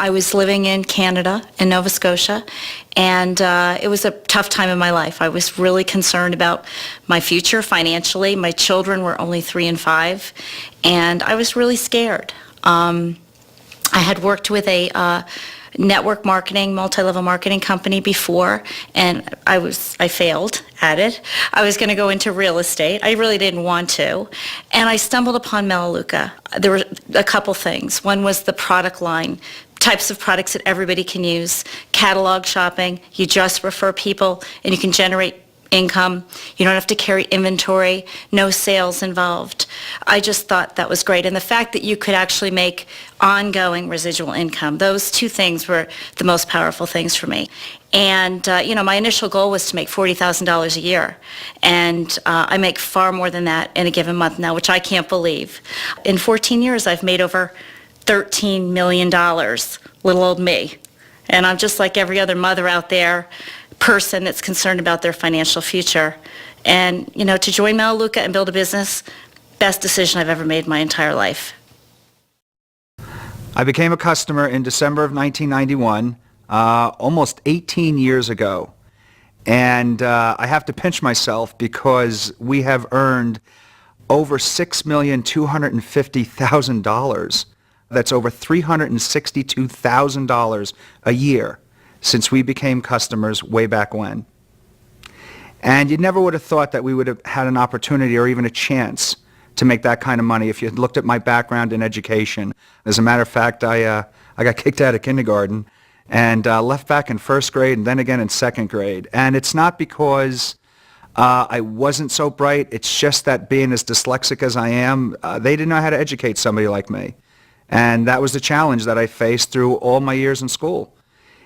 I was living in Canada, in Nova Scotia, and it was a tough time in my life. I was really concerned about my future financially. My children were only 3 and 5, and I was really scared. I had worked with a network marketing, multi-level marketing company before, and I failed at it. I was going to go into real estate. I really didn't want to. And I stumbled upon Melaleuca. There were a couple things. One was the product line, types of products that everybody can use, catalog shopping. You just refer people and you can generate income. You don't have to carry inventory, no sales involved. I just thought that was great. And the fact that you could actually make ongoing residual income, those two things were the most powerful things for me. And, my initial goal was to make $40,000 a year. And I make far more than that in a given month now, which I can't believe. In 14 years, I've made over $13 million, little old me. And I'm just like every other mother out there, person that's concerned about their financial future. And, to join Melaleuca and build a business, best decision I've ever made in my entire life. I became a customer in December of 1991, almost 18 years ago. And I have to pinch myself because we have earned over $6,250,000. That's over $362,000 a year since we became customers way back when. And you never would have thought that we would have had an opportunity or even a chance to make that kind of money if you had looked at my background in education. As a matter of fact, I got kicked out of kindergarten and left back in first grade and then again in second grade. And it's not because I wasn't so bright. It's just that being as dyslexic as I am, they didn't know how to educate somebody like me. And that was the challenge that I faced through all my years in school.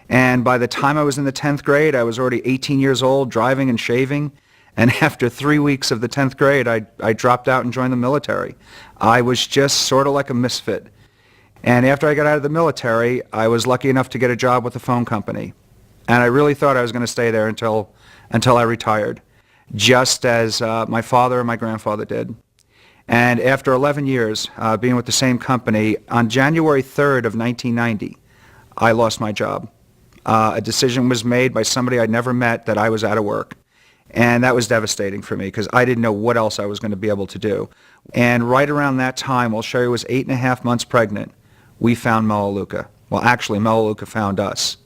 And by the time I was in the 10th grade, I was already 18 years old, driving and shaving. And after 3 weeks of the 10th grade, I dropped out and joined the military. I was just sort of like a misfit. And after I got out of the military, I was lucky enough to get a job with a phone company. And I really thought I was going to stay there until I retired, just as my father and my grandfather did. And after 11 years being with the same company, on January 3rd of 1990, I lost my job. A decision was made by somebody I'd never met that I was out of work. And that was devastating for me because I didn't know what else I was going to be able to do. And right around that time, while Sherry was 8.5 months pregnant, we found Melaleuca. Well, actually, Melaleuca found us.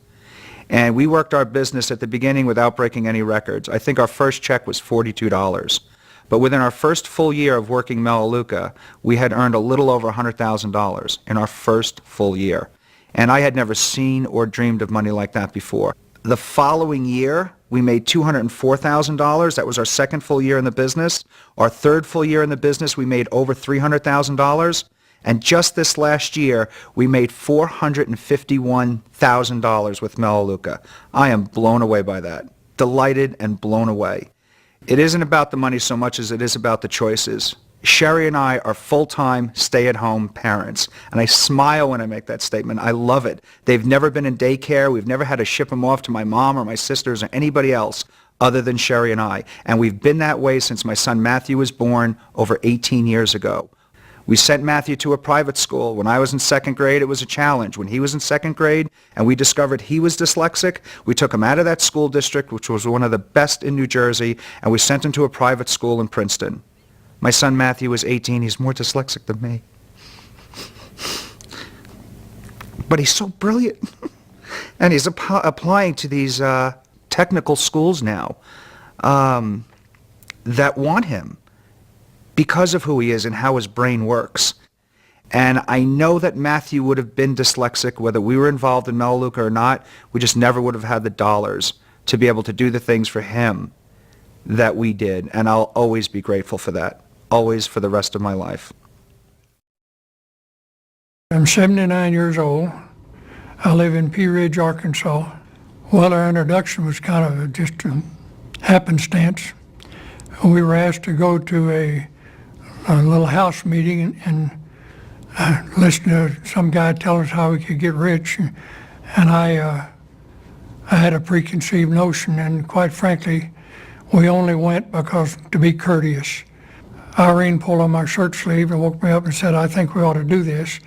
And we worked our business at the beginning without breaking any records. I think our first check was $42. But within our first full year of working Melaleuca, we had earned a little over $100,000 in our first full year. And I had never seen or dreamed of money like that before. The following year, we made $204,000. That was our second full year in the business. Our third full year in the business, we made over $300,000. And just this last year, we made $451,000 with Melaleuca. I am blown away by that. Delighted and blown away. It isn't about the money so much as it is about the choices. Sherry and I are full-time, stay-at-home parents, and I smile when I make that statement. I love it. They've never been in daycare. We've never had to ship them off to my mom or my sisters or anybody else other than Sherry and I, and we've been that way since my son Matthew was born over 18 years ago. We sent Matthew to a private school. When I was in second grade, it was a challenge. When he was in second grade and we discovered he was dyslexic, we took him out of that school district, which was one of the best in New Jersey, and we sent him to a private school in Princeton. My son Matthew was 18. He's more dyslexic than me. But he's so brilliant. And he's applying to these technical schools now that want him because of who he is and how his brain works. And I know that Matthew would have been dyslexic whether we were involved in Melaleuca or not. We just never would have had the dollars to be able to do the things for him that we did. And I'll always be grateful for that. Always for the rest of my life. I'm 79 years old. I live in Pea Ridge, Arkansas. Well, our introduction was kind of just a happenstance. We were asked to go to a little house meeting and listen to some guy tell us how we could get rich. And I had a preconceived notion, and quite frankly, we only went because to be courteous. Irene pulled on my shirt sleeve and woke me up and said, "I think we ought to do this."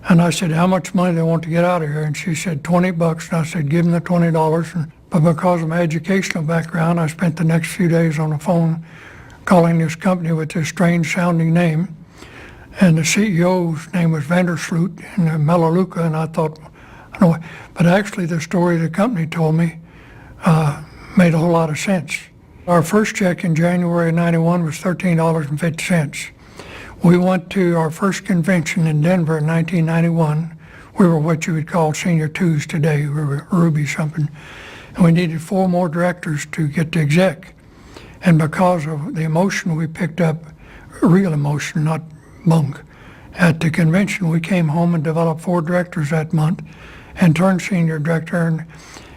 And I said, how much money do they want to get out of here? And she said, $20. And I said, give them the $20. But because of my educational background, I spent the next few days on the phone calling this company with this strange sounding name. And the CEO's name was Vandersloot in Melaleuca, and I thought, no. But actually the story the company told me made a whole lot of sense. Our first check in January of 91 was $13.50. We went to our first convention in Denver in 1991. We were what you would call senior twos today. We were Ruby something. And we needed 4 more directors to get the exec. And because of the emotion we picked up, real emotion, not bunk, at the convention, we came home and developed 4 directors that month and turned senior director.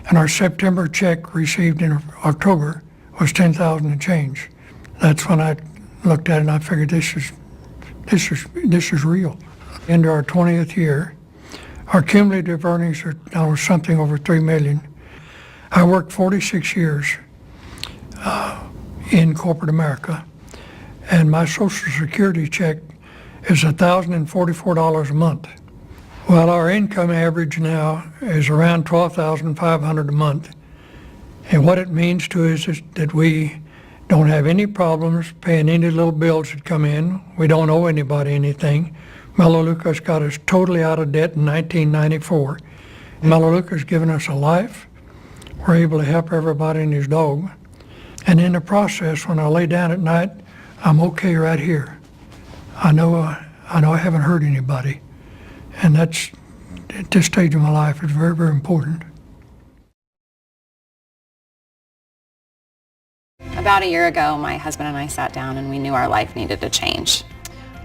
And our September check received in October was $10,000 and change. That's when I looked at it and I figured this is real. Into our 20th year, our cumulative earnings are now something over $3 million. I worked 46 years in corporate America, and my Social Security check is $1,044 a month. Well, our income average now is around $12,500 a month. And what it means to us is that we don't have any problems paying any little bills that come in. We don't owe anybody anything. Melaleuca's got us totally out of debt in 1994. Melaleuca's given us a life. We're able to help everybody and his dog. And in the process, when I lay down at night, I'm okay right here. I know I haven't hurt anybody. And that's, at this stage of my life, is very, very important. About a year ago, my husband and I sat down and we knew our life needed to change.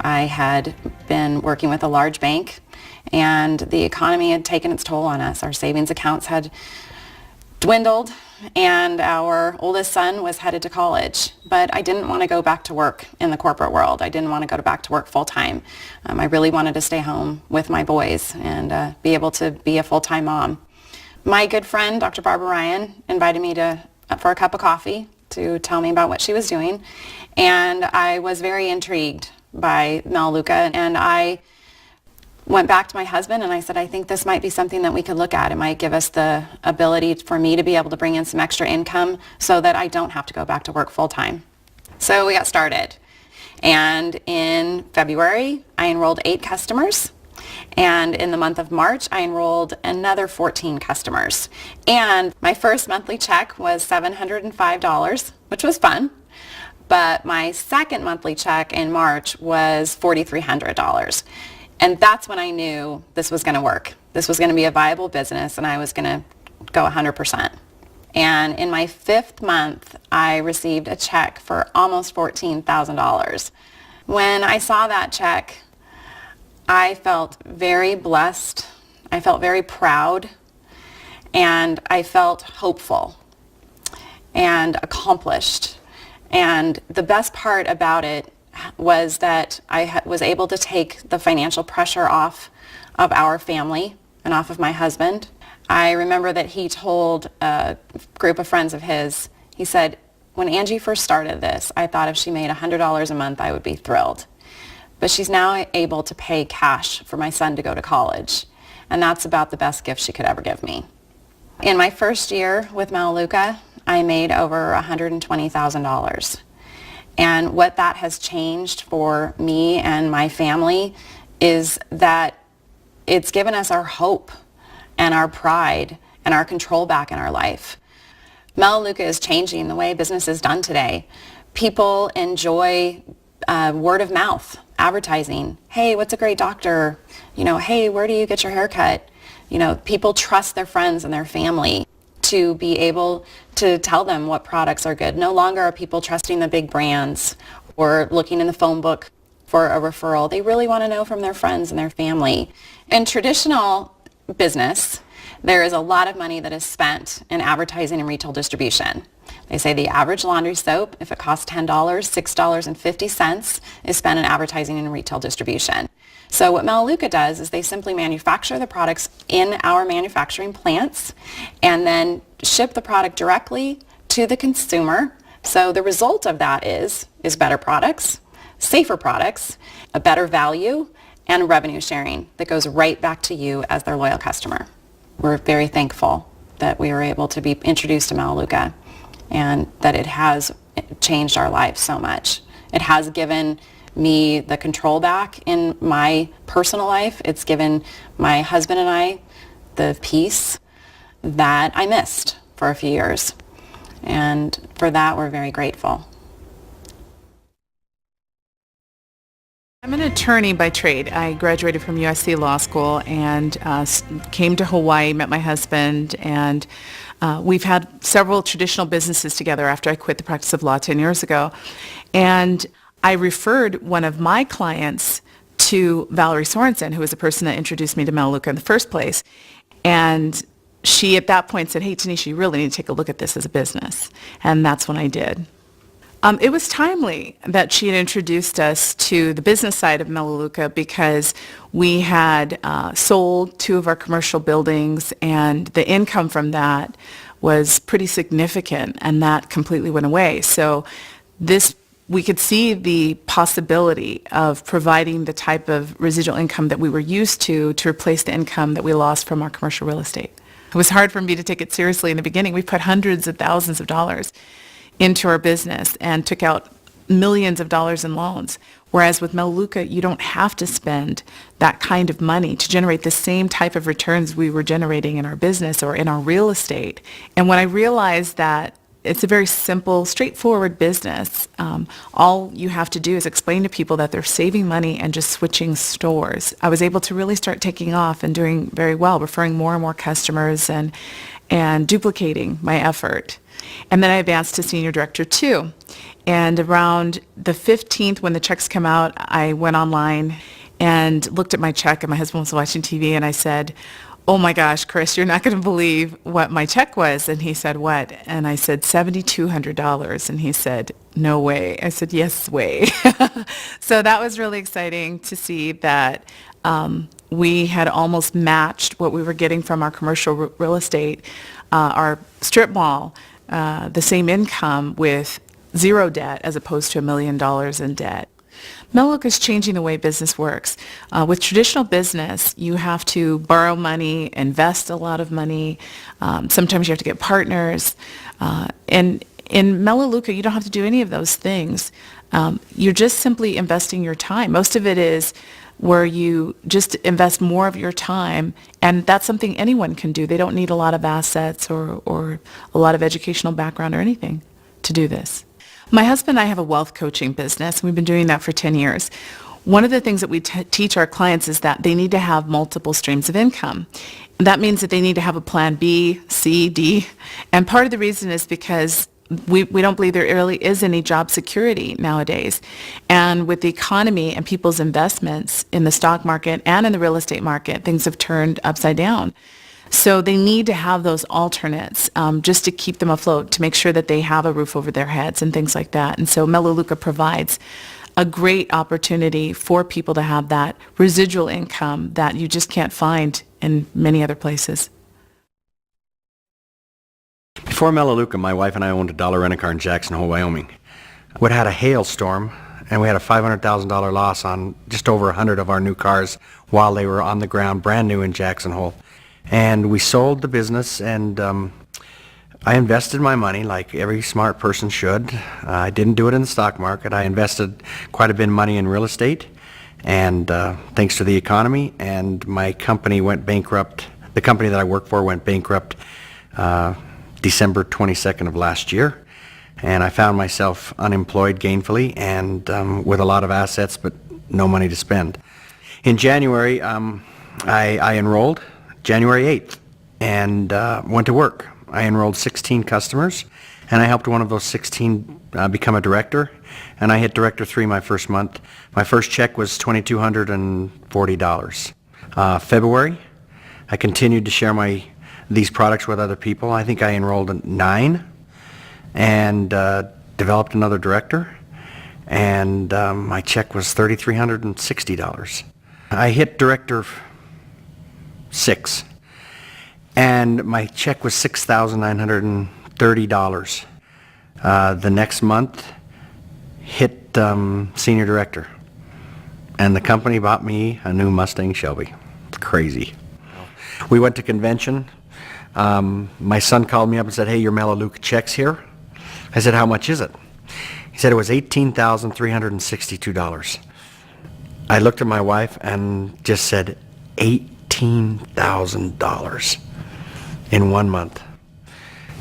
I had been working with a large bank and the economy had taken its toll on us. Our savings accounts had dwindled and our oldest son was headed to college. But I didn't want to go back to work in the corporate world. I didn't want to go back to work full time. I really wanted to stay home with my boys and be able to be a full-time mom. My good friend, Dr. Barbara Ryan, invited me for a cup of coffee to tell me about what she was doing. And I was very intrigued by Melaleuca, and I went back to my husband and I said, I think this might be something that we could look at. It might give us the ability for me to be able to bring in some extra income so that I don't have to go back to work full time. So we got started. And in February, I enrolled 8 customers. And in the month of March, I enrolled another 14 customers. And my first monthly check was $705, which was fun. But my second monthly check in March was $4,300. And that's when I knew this was going to work. This was going to be a viable business and I was going to go 100%. And in my 5th month, I received a check for almost $14,000. When I saw that check, I felt very blessed. I felt very proud. And I felt hopeful and accomplished. And the best part about it was that I was able to take the financial pressure off of our family and off of my husband. I remember that he told a group of friends of his, he said, when Angie first started this, I thought if she made $100 a month, I would be thrilled. But she's now able to pay cash for my son to go to college. And that's about the best gift she could ever give me. In my first year with Melaleuca, I made over $120,000. And what that has changed for me and my family is that it's given us our hope and our pride and our control back in our life. Melaleuca is changing the way business is done today. People enjoy word of mouth advertising. Hey, what's a great doctor? Hey, where do you get your hair cut? People trust their friends and their family to be able to tell them what products are good. No longer are people trusting the big brands or looking in the phone book for a referral. They really want to know from their friends and their family. In traditional business, there is a lot of money that is spent in advertising and retail distribution. They say the average laundry soap, if it costs $10, $6.50 is spent in advertising and retail distribution. So what Melaleuca does is they simply manufacture the products in our manufacturing plants and then ship the product directly to the consumer. So the result of that is better products, safer products, a better value, and revenue sharing that goes right back to you as their loyal customer. We're very thankful that we were able to be introduced to Melaleuca and that it has changed our lives so much. It has given me the control back in my personal life. It's given my husband and I the peace that I missed for a few years. And for that, we're very grateful. I'm an attorney by trade. I graduated from USC Law School and came to Hawaii, met my husband, and we've had several traditional businesses together after I quit the practice of law 10 years ago. And I referred one of my clients to Valerie Sorensen, who was the person that introduced me to Melaleuca in the first place. And she at that point said, "Hey, Tanisha, you really need to take a look at this as a business." And that's when I did. It was timely that she had introduced us to the business side of Melaleuca because we had sold 2 of our commercial buildings, and the income from that was pretty significant, and that completely went away. So we could see the possibility of providing the type of residual income that we were used to replace the income that we lost from our commercial real estate. It was hard for me to take it seriously in the beginning. We put hundreds of thousands of dollars into our business and took out millions of dollars in loans. Whereas with Melaleuca, you don't have to spend that kind of money to generate the same type of returns we were generating in our business or in our real estate. And when I realized that it's a very simple, straightforward business, all you have to do is explain to people that they're saving money and just switching stores, I was able to really start taking off and doing very well, referring more and more customers and duplicating my effort. And then I advanced to senior director too. And around the 15th, when the checks come out, I went online and looked at my check, and my husband was watching TV, and I said, "Oh my gosh, Chris, you're not going to believe what my check was." And he said, "What?" And I said, $7,200. And he said, "No way." I said, "Yes way." So that was really exciting to see that we had almost matched what we were getting from our commercial real estate, our strip mall, the same income with zero debt as opposed to $1 million in debt. Melaleuca is changing the way business works. With traditional business, you have to borrow money, invest a lot of money. Sometimes you have to get partners. And in Melaleuca, you don't have to do any of those things. You're just simply investing your time. Most of it is where you just invest more of your time, and that's something anyone can do. They don't need a lot of assets or a lot of educational background or anything to do this. My husband and I have a wealth coaching business, and we've been doing that for 10 years. One of the things that we teach our clients is that they need to have multiple streams of income. That means that they need to have a plan B, C, D, and part of the reason is because we don't believe there really is any job security nowadays. And with the economy and people's investments in the stock market and in the real estate market, things have turned upside down. So they need to have those alternates just to keep them afloat, to make sure that they have a roof over their heads and things like that. And so Melaleuca provides a great opportunity for people to have that residual income that you just can't find in many other places. Before Melaleuca, my wife and I owned a dollar rent-a-car in Jackson Hole, Wyoming. We had a hailstorm, and we had a $500,000 loss on just over 100 of our new cars while they were on the ground, brand new in Jackson Hole. And we sold the business, and I invested my money like every smart person should. I didn't do it in the stock market. I invested quite a bit of money in real estate, and thanks to the economy, and my company went bankrupt. The company that I work for went bankrupt December 22nd of last year, and I found myself unemployed gainfully and with a lot of assets but no money to spend. In January, I enrolled January 8th and went to work. I enrolled 16 customers, and I helped one of those 16 become a director, and I hit Director 3 my first month. My first check was $2,240. February, I continued to share these products with other people. I think I enrolled 9 and developed another director, and my check was $3,360. I hit Director 6, and my check was $6,930. The next month, hit Senior Director. and the company bought me a new Mustang Shelby. Crazy. We went to convention. My son called me up and said, "Hey, your Melaleuca check's here." I said, "How much is it?" He said it was $18,362. I looked at my wife and just said, $18,000 in 1 month.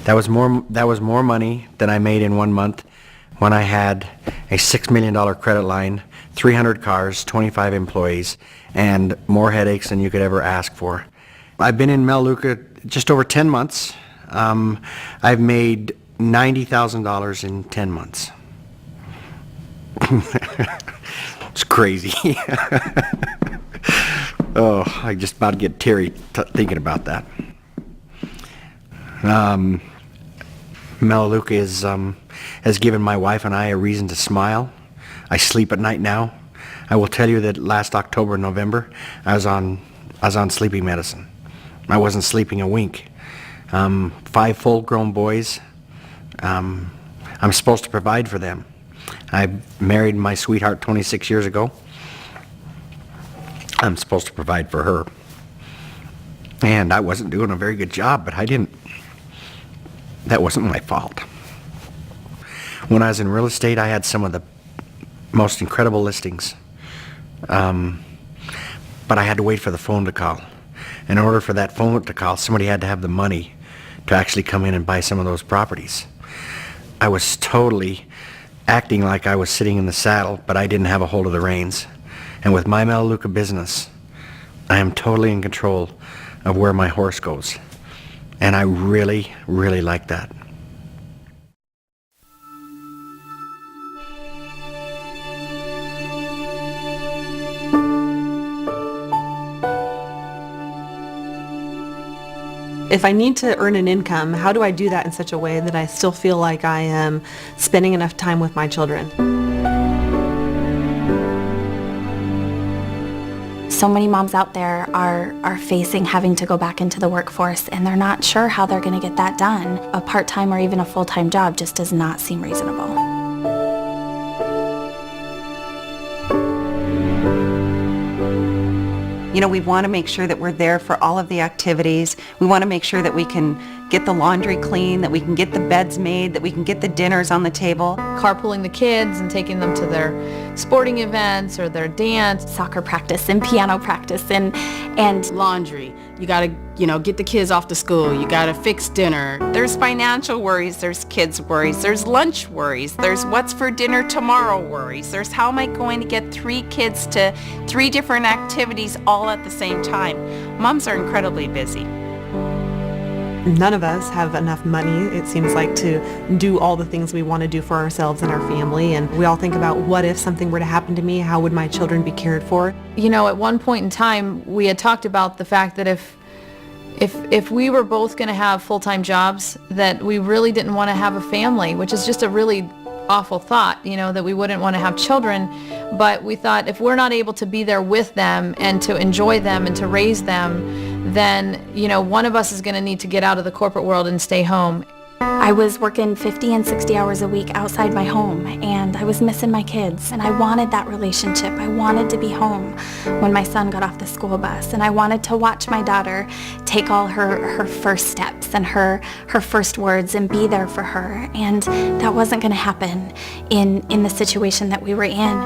That was more money than I made in 1 month when I had a $6 million credit line, 300 cars, 25 employees, and more headaches than you could ever ask for. I've been in Melaleuca just over 10 months. I've made $90,000 in 10 months. It's crazy. Oh, I just about get teary thinking about that. Melaleuca has given my wife and I a reason to smile. I sleep at night now. I will tell you that last October and November, I was on sleeping medicine. I wasn't sleeping a wink. 5 full-grown boys. I'm supposed to provide for them. I married my sweetheart 26 years ago. I'm supposed to provide for her. And I wasn't doing a very good job, but that wasn't my fault. When I was in real estate, I had some of the most incredible listings. But I had to wait for the phone to call. In order for that phone to call, somebody had to have the money to actually come in and buy some of those properties. I was totally acting like I was sitting in the saddle, but I didn't have a hold of the reins. And with my Melaleuca business, I am totally in control of where my horse goes. And I really, really like that. If I need to earn an income, how do I do that in such a way that I still feel like I am spending enough time with my children? So many moms out there are facing having to go back into the workforce, and they're not sure how they're going to get that done. A part-time or even a full-time job just does not seem reasonable. You know, we want to make sure that we're there for all of the activities. We want to make sure that we can get the laundry clean, that we can get the beds made, that we can get the dinners on the table. Carpooling the kids and taking them to their sporting events or their dance. Soccer practice and piano practice and laundry. You gotta, get the kids off to school. You gotta fix dinner. There's financial worries, there's kids worries, there's lunch worries, there's what's for dinner tomorrow worries, there's how am I going to get 3 kids to 3 different activities all at the same time. Moms are incredibly busy. None of us have enough money, it seems like, to do all the things we want to do for ourselves and our family. And we all think about, what if something were to happen to me? How would my children be cared for? At one point in time, we had talked about the fact that if we were both going to have full-time jobs, that we really didn't want to have a family, which is just a really awful thought, that we wouldn't want to have children. But we thought, if we're not able to be there with them and to enjoy them and to raise them, then, one of us is going to need to get out of the corporate world and stay home. I was working 50 and 60 hours a week outside my home, and I was missing my kids, and I wanted that relationship. I wanted to be home when my son got off the school bus, and I wanted to watch my daughter take all her first steps and her first words and be there for her, and that wasn't going to happen in the situation that we were in.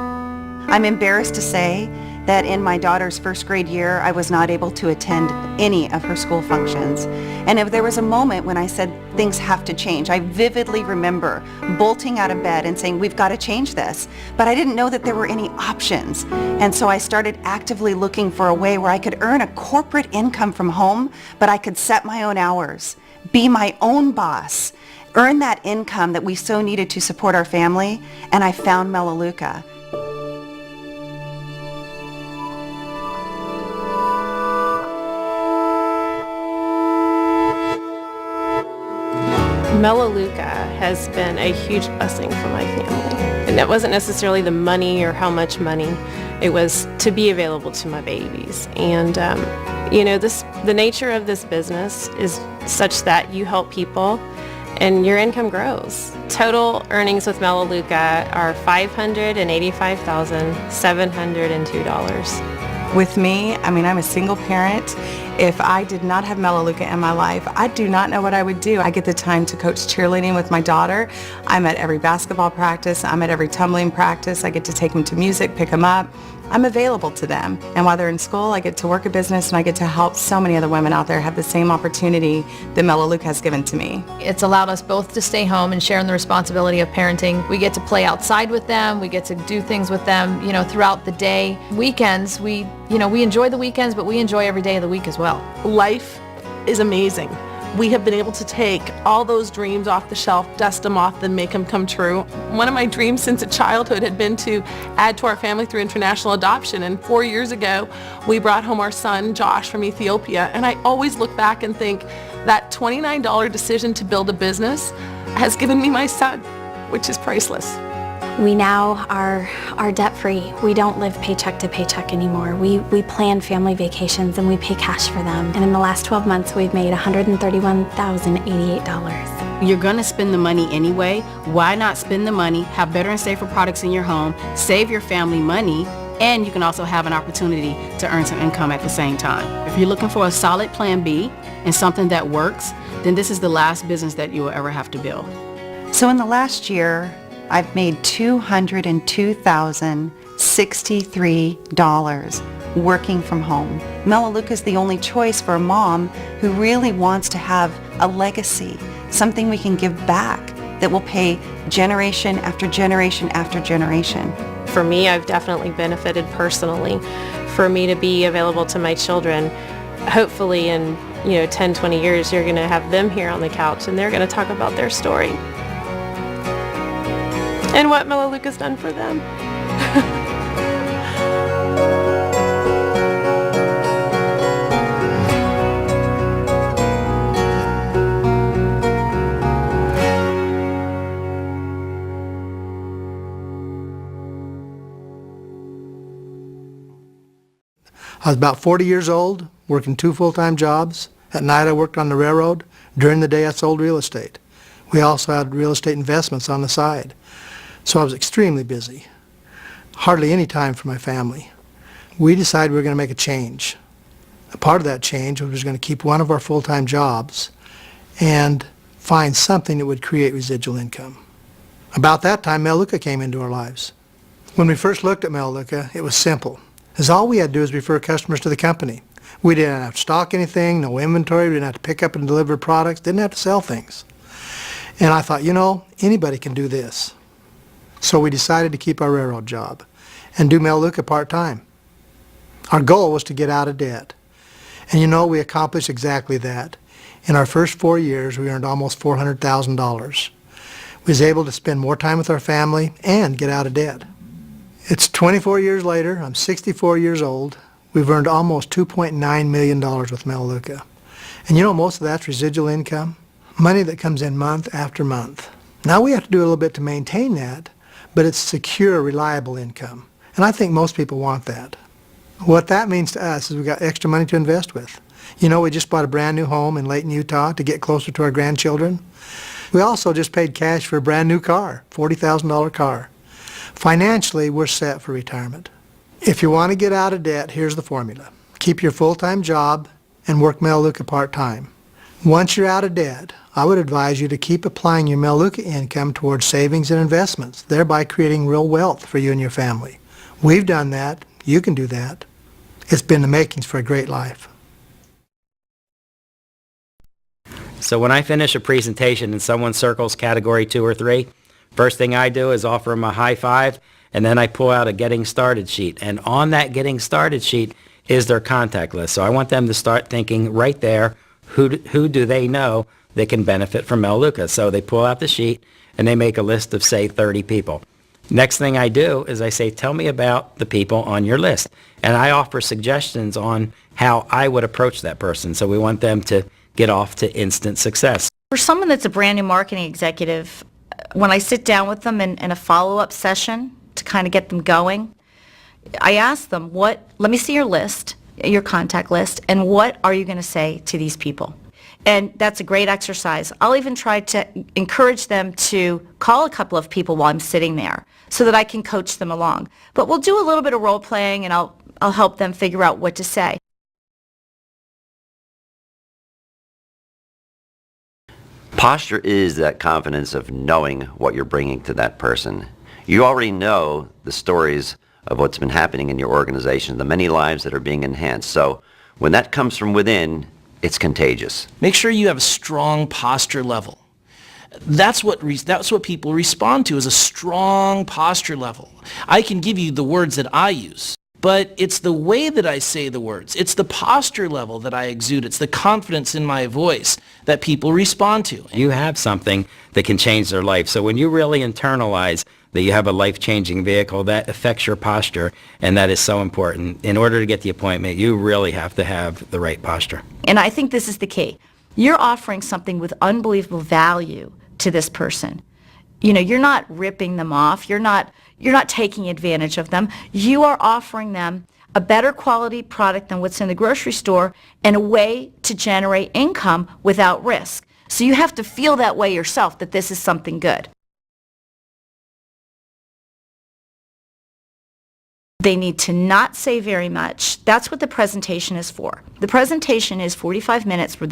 I'm embarrassed to say that in my daughter's first grade year, I was not able to attend any of her school functions. And if there was a moment when I said things have to change, I vividly remember bolting out of bed and saying, we've got to change this. But I didn't know that there were any options. And so I started actively looking for a way where I could earn a corporate income from home, but I could set my own hours, be my own boss, earn that income that we so needed to support our family, and I found Melaleuca. Melaleuca has been a huge blessing for my family. And it wasn't necessarily the money or how much money. It was to be available to my babies. And, the nature of this business is such that you help people and your income grows. Total earnings with Melaleuca are $585,702. With me, I'm a single parent. If I did not have Melaleuca in my life, I do not know what I would do. I get the time to coach cheerleading with my daughter. I'm at every basketball practice. I'm at every tumbling practice. I get to take them to music, pick them up. I'm available to them. And while they're in school, I get to work a business and I get to help so many other women out there have the same opportunity that Melaleuca has given to me. It's allowed us both to stay home and share in the responsibility of parenting. We get to play outside with them. We get to do things with them, throughout the day. Weekends, we enjoy the weekends, but we enjoy every day of the week as well. Life is amazing. We have been able to take all those dreams off the shelf, dust them off, and make them come true. One of my dreams since childhood had been to add to our family through international adoption, and 4 years ago, we brought home our son, Josh, from Ethiopia, and I always look back and think that $29 decision to build a business has given me my son, which is priceless. We now are debt-free. We don't live paycheck to paycheck anymore. We plan family vacations and we pay cash for them. And in the last 12 months, we've made $131,088. You're going to spend the money anyway. Why not spend the money, have better and safer products in your home, save your family money, and you can also have an opportunity to earn some income at the same time. If you're looking for a solid plan B and something that works, then this is the last business that you will ever have to build. So in the last year, I've made $202,063 working from home. Melaleuca is the only choice for a mom who really wants to have a legacy, something we can give back that will pay generation after generation after generation. For me, I've definitely benefited personally. For me to be available to my children, hopefully in 10, 20 years, you're going to have them here on the couch and they're going to talk about their story and what Melaleuca's done for them. I was about 40 years old, working 2 full-time jobs. At night I worked on the railroad. During the day I sold real estate. We also had real estate investments on the side. So I was extremely busy. Hardly any time for my family. We decided we were going to make a change. A part of that change was going to keep one of our full-time jobs and find something that would create residual income. About that time, Melaleuca came into our lives. When we first looked at Melaleuca, it was simple. Because all we had to do was refer customers to the company. We didn't have to stock anything, no inventory, we didn't have to pick up and deliver products, didn't have to sell things. And I thought, anybody can do this. So we decided to keep our railroad job and do Melaleuca part-time. Our goal was to get out of debt. And we accomplished exactly that. In our first 4 years, we earned almost $400,000. We was able to spend more time with our family and get out of debt. It's 24 years later. I'm 64 years old. We've earned almost $2.9 million with Melaleuca. And most of that's residual income, money that comes in month after month. Now we have to do a little bit to maintain that, but it's secure, reliable income. And I think most people want that. What that means to us is we've got extra money to invest with. We just bought a brand new home in Layton, Utah to get closer to our grandchildren. We also just paid cash for a brand new car, $40,000 car. Financially, we're set for retirement. If you want to get out of debt, here's the formula. Keep your full-time job and work Melaleuca part-time. Once you're out of debt, I would advise you to keep applying your Melaleuca income towards savings and investments, thereby creating real wealth for you and your family. We've done that. You can do that. It's been the makings for a great life. So when I finish a presentation and someone circles category 2 or 3, first thing I do is offer them a high five, and then I pull out a getting started sheet. And on that getting started sheet is their contact list. So I want them to start thinking right there, who do they know that can benefit from Melaleuca? So they pull out the sheet and they make a list of, say, 30 people. Next thing I do is I say, tell me about the people on your list. And I offer suggestions on how I would approach that person. So we want them to get off to instant success. For someone that's a brand new marketing executive, when I sit down with them in a follow-up session to kind of get them going, I ask them, let me see your list, your contact list, and what are you going to say to these people? And that's a great exercise. I'll even try to encourage them to call a couple of people while I'm sitting there so that I can coach them along. But we'll do a little bit of role playing, and I'll help them figure out what to say. Posture is that confidence of knowing what you're bringing to that person. You already know the stories of what's been happening in your organization, the many lives that are being enhanced. So when that comes from within, it's contagious. Make sure you have a strong posture level. That's what people respond to, is a strong posture level. I can give you the words that I use, but it's the way that I say the words. It's the posture level that I exude. It's the confidence in my voice that people respond to. You have something that can change their life. So when you really internalize that you have a life-changing vehicle, that affects your posture, and that is so important. In order to get the appointment, you really have to have the right posture. And I think this is the key. You're offering something with unbelievable value to this person. You know, you're not ripping them off. You're not taking advantage of them. You are offering them a better quality product than what's in the grocery store and a way to generate income without risk. So you have to feel that way yourself, that this is something good. They need to not say very much. That's what the presentation is for. The presentation is 45 minutes where